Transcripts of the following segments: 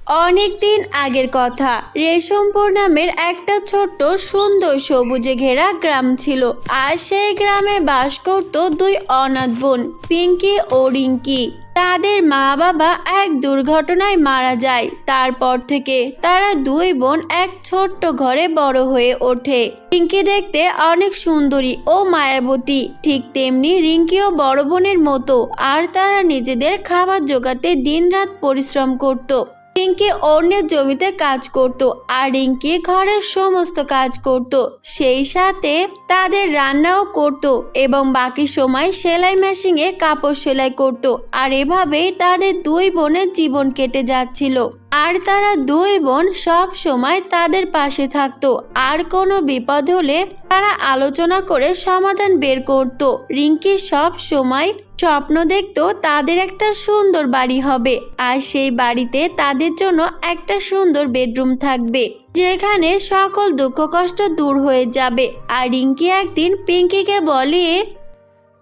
অনেক দিন আগের কথা। রেশমপুর নামের একটা ছোট্ট সুন্দর সবুজে ঘেরা গ্রাম ছিল। আর সেই গ্রামে বাস করত দুই অনাথ বোন, পিঙ্কি ও রিঙ্কি। তাদের মা বাবা এক দুর্ঘটনায় মারা যায়। তারপর থেকে তারা দুই বোন এক ছোট্ট ঘরে বড় হয়ে ওঠে। রিঙ্কি দেখতে অনেক সুন্দরী ও মায়াবতী, ঠিক তেমনি রিঙ্কিও বড় বোনের মতো। আর তারা নিজেদের খাবার জোগাতে দিনরাত পরিশ্রম করত। রিঙ্কি অন্যের জমিতে কাজ করত আর রিঙ্কি ঘরের সমস্ত কাজ করত, সেই সাথে তাদের রান্নাও করত এবং বাকি সময় সেলাই মেশিনে কাপড় সেলাই করত। আর এভাবেই তাদের দুই বোনের জীবন কেটে যাচ্ছিল। আর তারা দুই বোন সব সময় তাদের পাশে থাকতো। আর কোনো বিপদ হলে তারা আলোচনা করে সমাধান বের করত। রিঙ্কি সব সময় স্বপ্ন দেখতো তাদের একটা সুন্দর বাড়ি হবে, আর সেই বাড়িতে তাদের জন্য একটা সুন্দর বেডরুম থাকবে, যেখানে সকল দুঃখ কষ্ট দূর হয়ে যাবে। আর রিঙ্কি একদিন পিঙ্কিকে বলে,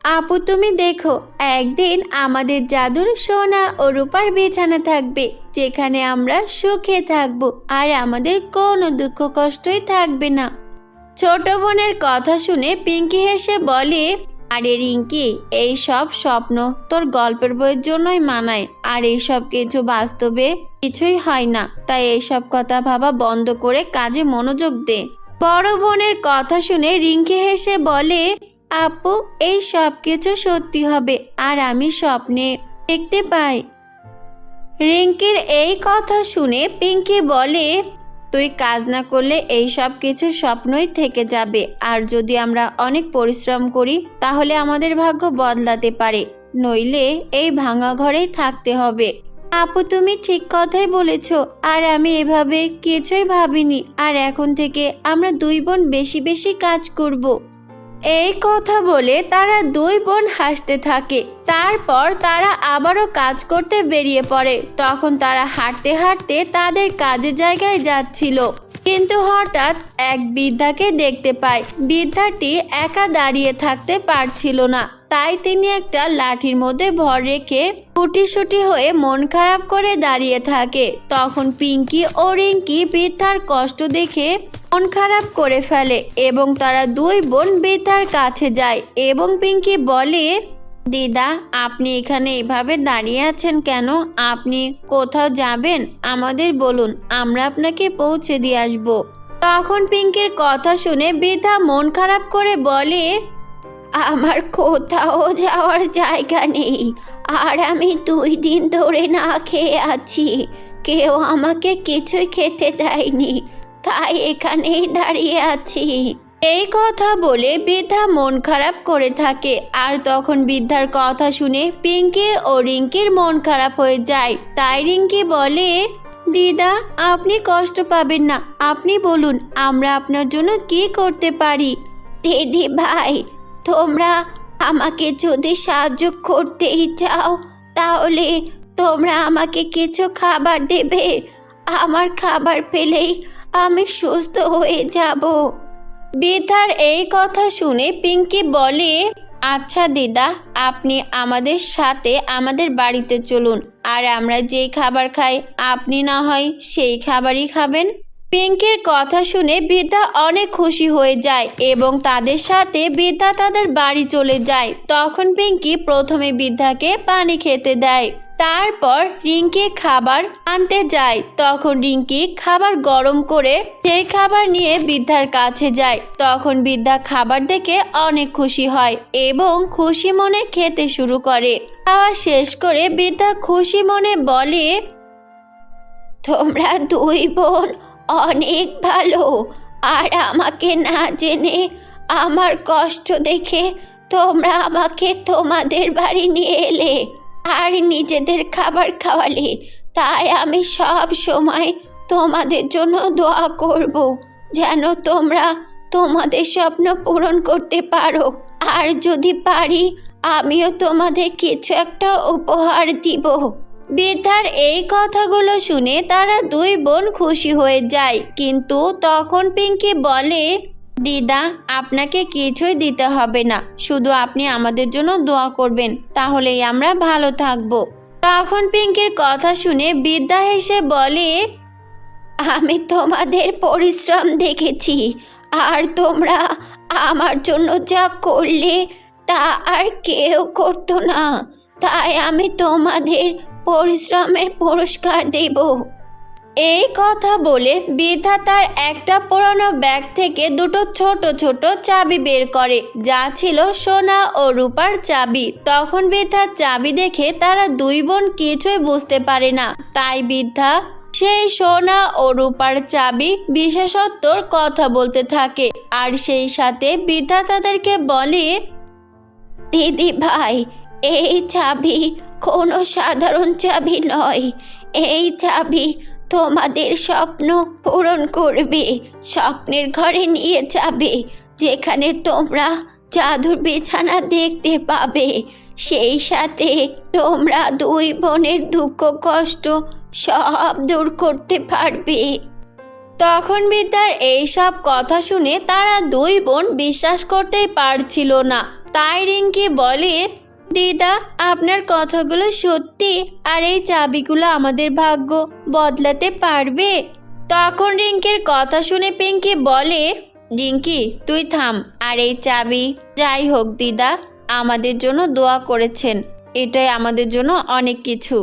আপু তুমি দেখো, একদিন আমাদের জাদুর সোনা ও রূপার বিছানা থাকবে, যেখানে আমরা সুখে থাকবো আর আমাদের কোনো দুঃখ কষ্টই থাকবে না। ছোট বোনের কথা শুনে পিঙ্কি হেসে বলে, আরে রিঙ্কি, এই সব স্বপ্ন তোর গল্পের বইয়ের জন্যই মানায়, আর এইসব কিছু বাস্তবে কিছুই হয় না। তাই এইসব কথা ভাবা বন্ধ করে কাজে মনোযোগ দে। বড় বোনের কথা শুনে রিঙ্কি হেসে বলে, আপু এই সব কিছু সত্যি হবে আর আমি স্বপ্নে দেখতে পাই। রিঙ্কির এই কথা শুনে পিঙ্কি বলে, তুই কাজ না করলে এই সব কিছু স্বপ্নই থেকে যাবে, আর যদি আমরা অনেক পরিশ্রম করি তাহলে আমাদের ভাগ্য বদলাতে পারে, নইলে এই ভাঙা ঘরেই থাকতে হবে। আপু তুমি ঠিক কথাই বলেছ, আর আমি এভাবে কিছুই ভাবিনি। আর এখন থেকে আমরা দুই বোন বেশি বেশি কাজ করব। এই কথা বলে তারা দুই বোন হাসতে থাকে। তারপর তারা আবারও কাজ করতে বেরিয়ে পড়ে। তখন তারা হাঁটতে হাঁটতে তাদের কাজের জায়গায় যাচ্ছিল, কিন্তু হঠাৎ এক বৃদ্ধাকে দেখতে পায়। বৃদ্ধাটি একা দাঁড়িয়ে থাকতে পারছিল না, তাই তিনি একটা লাঠির মধ্যে ভর রেখে ফুটিসুটি হয়ে মন খারাপ করে দাঁড়িয়ে থাকে। তখন পিঙ্কি ও রিঙ্কি বৃদ্ধার কষ্ট দেখে মন খারাপ করে ফেলে এবং তারা দুই বোন বৃদ্ধার কাছে যায় এবং পিঙ্কি বলে, দিদা আপনি এখানে এভাবে দাঁড়িয়ে আছেন কেন? আপনি কোথাও যাবেন? আমাদের বলুন, আমরা আপনাকে পৌঁছে দিয়ে আসবো। তখন পিঙ্কির কথা শুনে বৃদ্ধা মন খারাপ করে বলে, আমার কোথাও যাওয়ার জায়গা নেই, আর আমি 2 দিন ধরে না খেয়ে আছি। কেউ আমাকে কিছুই খেতে দেয়নি, তাই এখানেই দাঁড়িয়ে আছি। এই কথা বলে বৃদ্ধা মন খারাপ করে থাকে। আর তখন বৃদ্ধার কথা শুনে পিঙ্কি ও রিঙ্কির মন খারাপ হয়ে যায়। তাই রিঙ্কি বলে, দিদা আপনি কষ্ট পাবেন না, আপনি বলুন আমরা আপনার জন্য কি করতে পারি। দিদি ভাই, তোমরা আমাকে যদি সাহায্য করতেই চাও তাহলে তোমরা আমাকে কিছু খাবার দেবে। আমার খাবার পেলেই আমি সুস্থ হয়ে যাব। বৃদ্ধার এই কথা শুনে পিঙ্কি বলে, আচ্ছা দিদা, আপনি আমাদের সাথে আমাদের বাড়িতে চলুন, আর আমরা যেই খাবার খাই আপনি না হয় সেই খাবারই খাবেন। পিঙ্কির কথা শুনে বৃদ্ধা অনেক খুশি হয়ে যায় এবং তাদের সাথে বৃদ্ধা তাদের বাড়ি চলে যায়। তখন পিঙ্কি প্রথমে বৃদ্ধাকে পানি খেতে দেয়, তারপর রিঙ্কি খাবার আনতে যায়। তখন রিঙ্কি খাবার গরম করে সেই খাবার নিয়ে বৃদ্ধার কাছে যায়। তখন বৃদ্ধা খাবার দেখে অনেক খুশি হয় এবং খুশি মনে খেতে শুরু করে। খাওয়া শেষ করে বৃদ্ধা খুশি মনে বলে, তোমরা দুই বোন অনেক ভালো, আর আমাকে না জেনে আমার কষ্ট দেখে তোমরা আমাকে তোমাদের বাড়ি নিয়ে এলে আর নিজেদের খাবার খাওয়ালে। তাই আমি সব সময় তোমাদের জন্য দোয়া করব, যেন তোমরা তোমাদের স্বপ্ন পূরণ করতে পারো। আর যদি পারি আমিও তোমাদের কিছু একটা উপহার দিব। বৃদ্ধার এই কথাগুলো শুনে তারা দুই বোন খুশি হয়ে যায়। কিন্তু তখন পিঙ্কি বলে, দিদা আপনাকে কিছুই দিতে হবে না, শুধু আপনি আমাদের জন্য দোয়া করবেন, তাহলেই আমরা ভালো থাকবো। তখন পিঙ্কির কথা শুনে বিদ্যা হেসে বলে, আমি তোমাদের পরিশ্রম দেখেছি, আর তোমরা আমার জন্য যা করলে তা আর কেউ করতো না, তাই আমি তোমাদের পরিশ্রমের পুরস্কার দেব। এই কথা বলে বিদ্যা তার একটা পুরানো ব্যাগ থেকে দুটো ছোট ছোট চাবি বের করে, যা ছিল সোনা ও রূপার চাবি। তখন বিদ্যার চাবি দেখে তারা দুই বোন কিছুই বুঝতে পারে না, তাই বিদ্যা সেই সোনা ও রূপার চাবি বিশেষত্বর কথা বলতে থাকে। আর সেই সাথে বিদ্যা তাদেরকে বলে, দিদি ভাই, এই চাবি কোনো সাধারণ চাবি নয়, এই চাবি তোমাদের স্বপ্ন পূরণ করবে, স্বপ্নের ঘরে নিয়ে যাবে, যেখানে তোমরা জাদুর বিছানা দেখতে পাবে। সেই সাথে তোমরা দুই বোনের দুঃখ কষ্ট সব দূর করতে পারবে। তখন বিদ্যার এই সব কথা শুনে তারা দুই বোন বিশ্বাস করতেই পারছিল না। তাই রিঙ্কি বলে, দিদা, আপনার কথাগুলো সত্যি, আর এই চাবিগুলো আমাদের ভাগ্য বদলাতে পারবে? তখন রিঙ্কির কথা শুনে পিঙ্কি বলে, রিঙ্কি তুই থাম, আর এই চাবি যাই হোক দিদা আমাদের জন্য দোয়া করেছেন, এটাই আমাদের জন্য অনেক কিছু।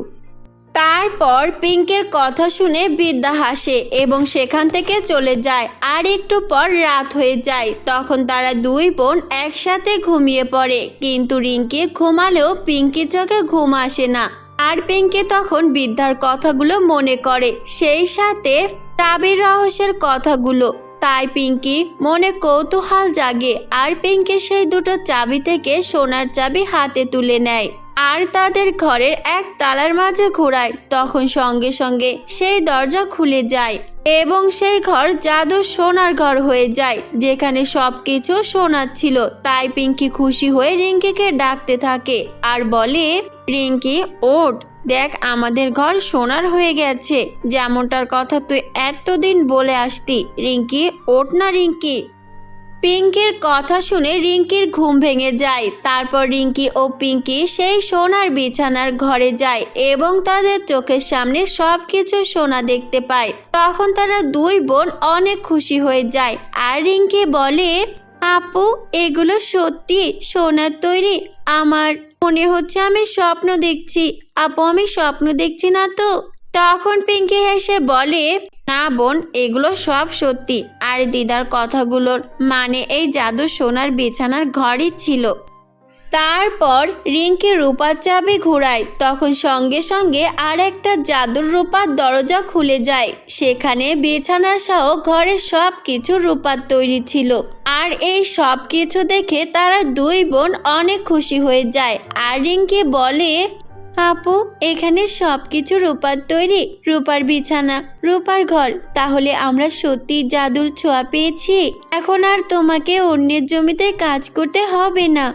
তারপর পিঙ্কের কথা শুনে বিদ্যা হাসে এবং সেখান থেকে চলে যায়। আর একটু পর রাত হয়ে যায়। তখন তারা দুই বোন একসাথে ঘুমিয়ে পড়ে, কিন্তু রিঙ্কি ঘুমালেও পিঙ্কির চোখে ঘুম আসে না। আর পিঙ্কি তখন বিদ্যার কথাগুলো মনে করে, সেই সাথে চাবির রহস্যের কথাগুলো। তাই পিঙ্কি মনে কৌতূহল জাগে, আর পিঙ্কি সেই দুটো চাবি থেকে সোনার চাবি হাতে তুলে নেয় আর তাদের ঘরের এক তালার মাঝে ঘোরায়। তখন সঙ্গে সঙ্গে সেই দরজা খুলে যায় এবং সেই ঘর জাদুর সোনার ঘর হয়ে যায়, যেখানে সবকিছু সোনার ছিল। তাই পিঙ্কি খুশি হয়ে রিঙ্কিকে ডাকতে থাকে আর বলে, রিঙ্কি ওঠ, দেখ আমাদের ঘর সোনার হয়ে গেছে, যেমনটার কথা তুই এতদিন বলে আসতি। রিঙ্কি ওঠ না রিঙ্কি। পিঙ্কির কথা শুনে রিঙ্কির ঘুম ভেঙে যায়। তারপর রিঙ্কি ও পিঙ্কি সেই সোনার বিছানার ঘরে যায় এবং তাদের চোখের সামনে সবকিছু সোনা দেখতে পায়। তখন তারা দুই বোন অনেক খুশি হয়ে যায়। আর রিঙ্কি বলে, আপু, এগুলো সত্যি সোনার তৈরি? আমার মনে হচ্ছে আমি স্বপ্ন দেখছি। আপু, আমি স্বপ্ন দেখছি না তো? তখন পিঙ্কি হেসে বলে, না বোন, এগুলো সব সত্যি। আর দিদার কথাগুলোর মানে এই জাদু সোনার বিছানার ঘরই ছিল। তারপর রিঙ্কি রূপার চাবি ঘোরায়। তখন সঙ্গে সঙ্গে আর একটা জাদুর রূপার দরজা খুলে যায়। সেখানে বিছানা সহ ঘরের সব কিছু রূপার তৈরি ছিল। আর এই সব কিছু দেখে তারা দুই বোন অনেক খুশি হয়ে যায়। আর রিঙ্কি বলে, আপু, এখানে সবকিছু রূপার তৈরি, রূপার বিছানা, রূপার ঘর। তাহলে আমরা সত্যি জাদুর ছোঁয়া পেয়েছি। এখন আর তোমাকে অন্যের জমিতে কাজ করতে হবে না।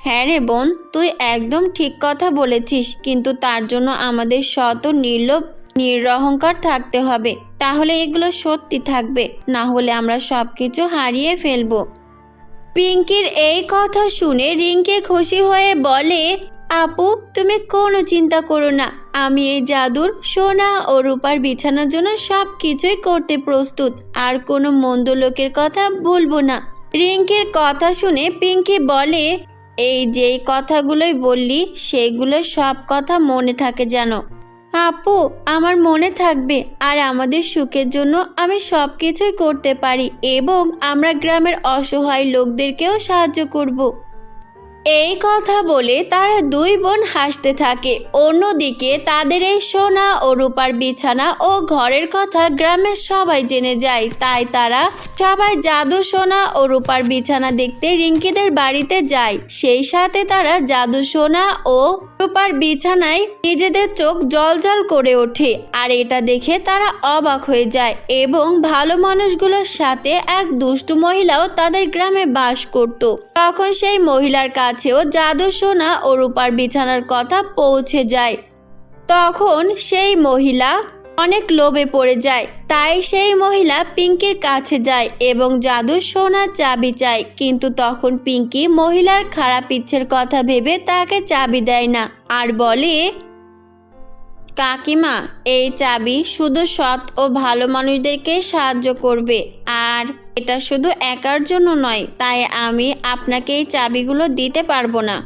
হ্যাঁ রে বোন, তুই একদম ঠিক কথা বলেছিস, কিন্তু তার জন্য আমাদের শত নির্লোভ নিরহংকার থাকতে হবে। তাহলে এগুলো সত্যি থাকবে, না হলে আমরা সবকিছু হারিয়ে ফেলবো। পিঙ্কির এই কথা শুনে রিঙ্কি খুশি হয়ে বলে, আপু, তুমি কোনো চিন্তা করো না, আমি এই জাদুর সোনা ও রূপার বিছানার জন্য সব কিছুই করতে প্রস্তুত, আর কোনো মন্দ লোকের কথা বলবো না। রিঙ্কির কথা শুনে পিঙ্কি বলে, এই যেই কথাগুলোই বললি সেগুলো সব কথা মনে থাকে জানো। আপু, আমার মনে থাকবে, আর আমাদের সুখের জন্য আমি সব কিছুই করতে পারি এবং আমরা গ্রামের অসহায় লোকদেরকেও সাহায্য করব। এই কথা বলে তারা দুই বোন হাসতে থাকে। অন্যদিকে তাদের এই সোনা ও রূপার বিছানা ও ঘরের কথা গ্রামের সবাই জেনে যায়। তাই তারা সবাই জাদু সোনা ও রূপার বিছানা দেখতে রিঙ্কিদের বাড়িতে যায়। সেই সাথে তারা জাদু সোনা ও রূপার বিছানায় নিজেদের চোখ জলজল করে ওঠে। আর এটা দেখে তারা অবাক হয়ে যায় এবং ভালো মানুষগুলোর সাথে এক দুষ্টু মহিলাও তাদের গ্রামে বাস করত। তখন সেই মহিলার কাছেও জাদু সোনা ও রূপার বিছানার কথা পৌঁছে যায়। তখন সেই মহিলা অনেক লোভে পড়ে যায়। তাই সেই মহিলা পিঙ্কির কাছে যায় এবং জাদু সোনার চাবি চায়। কিন্তু তখন পিঙ্কি মহিলার খারাপ ইচ্ছের কথা ভেবে তাকে চাবি দেয় না আর বলে, কাকিমা, এই চাবি শুধু সৎ ও ভালো মানুষদেরকে সাহায্য করবে, আর এটা শুধু একার জন্য নয়, তাই আমি আপনাকে এই চাবিগুলো দিতে পারবো না।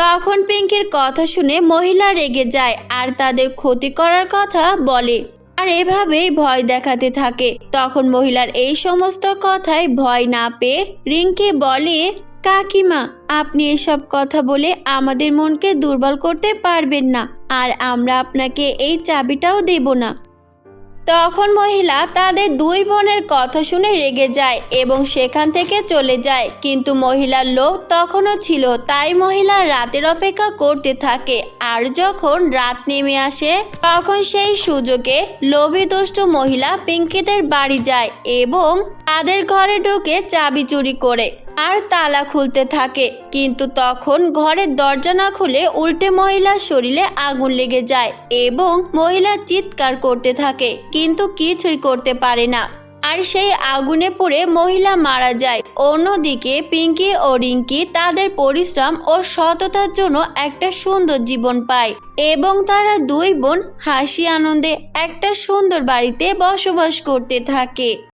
তখন পিঙ্কির কথা শুনে মহিলা রেগে যায় আর তাদের ক্ষতি করার কথা বলে, আর এভাবেই ভয় দেখাতে থাকে। তখন মহিলার এই সমস্ত কথায় ভয় না পেয়ে রিঙ্কি বলে, কাকিমা, আপনি এসব কথা বলে আমাদের মনকে দুর্বল করতে পারবেন না, আর আমরা আপনাকে এই চাবিটাও দেব না। তখন মহিলা তাদের দুই বোনের কথা শুনে রেগে যায় এবং সেখান থেকে চলে যায়, কিন্তু মহিলার লোভ তখনও ছিল, তাই মহিলা রাতের অপেক্ষা করতে থাকে। আর যখন রাত নেমে আসে তখন সেই সুযোগে লোভী দুষ্ট মহিলা পিঙ্কিদের বাড়ি যায় এবং তাদের ঘরে ঢুকে চাবি চুরি করে আর তালা খুলতে থাকে। কিন্তু তখন ঘরের দরজা না খুলে উল্টে মহিলার শরীরে আগুন লেগে যায় এবং মহিলা চিৎকার করতে থাকে, কিন্তু কিছুই করতে পারে না, আর সেই আগুনে পুড়ে মহিলা মারা যায়। অন্যদিকে পিঙ্কি ও রিঙ্কি তাদের পরিশ্রম ও সততার জন্য একটা সুন্দর জীবন পায় এবং তারা দুই বোন হাসি আনন্দে একটা সুন্দর বাড়িতে বসবাস করতে থাকে।